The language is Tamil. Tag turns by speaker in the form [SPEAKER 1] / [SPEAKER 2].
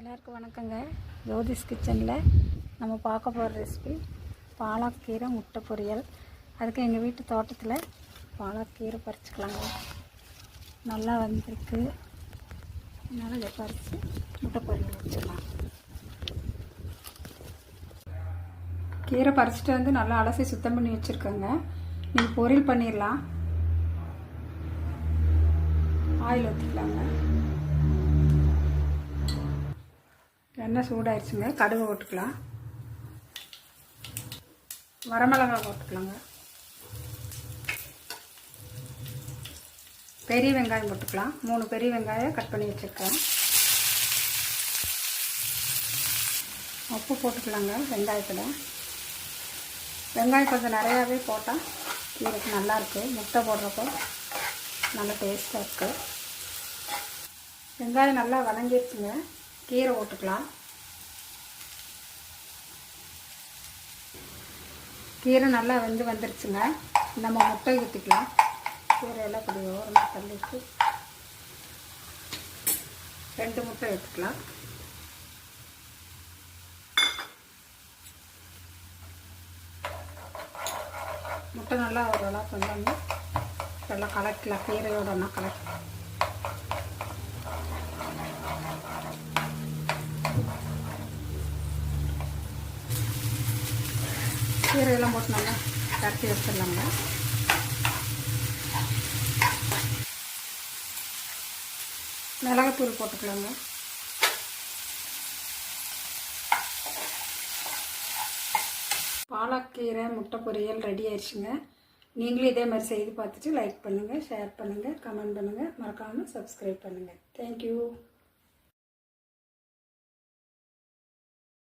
[SPEAKER 1] எல்லாருக்கும் வணக்கங்க. ஜோதிஸ் கிச்சனில் நம்ம பார்க்க போகிற ரெசிபி பாலக்கீரை முட்டை பொரியல். அதுக்கு எங்கள் வீட்டு தோட்டத்தில் பாலக்கீரை பறிச்சுக்கலாங்க. நல்லா வந்திருக்கு, அதனால் இதை பறித்து முட்டை பொரியல் வச்சுக்கலாம். கீரை பறிச்சுட்டு வந்து நல்லா அலசி சுத்தம் பண்ணி வச்சுருக்கோங்க. நீங்கள் பொரியல் பண்ணிடலாம். ஆயில் ஊற்றிக்கலாங்க. எண்ணெய் சூடாயிடுச்சுங்க. கடுகு போட்டுக்கலாம். வரமிளகாய் போட்டுக்கலாங்க. பெரிய வெங்காயம் போட்டுக்கலாம். 3 பெரிய வெங்காயம் கட் பண்ணி வச்சுருக்கேன். உப்பு போட்டுக்கலாங்க. வெங்காயத்தில் வெங்காயம் கொஞ்சம் நிறையாவே போட்டால் கீரைக்கு நல்லாயிருக்கு. முட்டை போடுறப்போ நல்லா டேஸ்ட்டாக இருக்குது. வெங்காயம் நல்லா வதங்கிடுச்சுங்க. கீரை போட்டுக்கலாம். கீரை நல்லா வந்துருச்சுங்க. நம்ம முட்டை ஊற்றிக்கலாம். கீரையெல்லாம் இப்படி ஓரமாக தள்ளிட்டு 2 முட்டை எடுத்துக்கலாம். முட்டை நல்லா ஓரளவு கொஞ்சம் நல்லா கலக்கலாம். கீரையோட ஒன்றா கலக்கலாம். கீரையெல்லாம் போட்டு நல்லா கரைச்சி வச்சிடலாங்க. மிளகாத்தூள் போட்டுக்கலாங்க. பாலக்கீரை முட்டை பொரியல் ரெடி ஆயிடுச்சுங்க. நீங்களும் இதே மாதிரி செய்து பார்த்துட்டு லைக் பண்ணுங்கள், ஷேர் பண்ணுங்கள், கமெண்ட் பண்ணுங்கள், மறக்காமல் சப்ஸ்கிரைப் பண்ணுங்கள். தேங்க்யூ.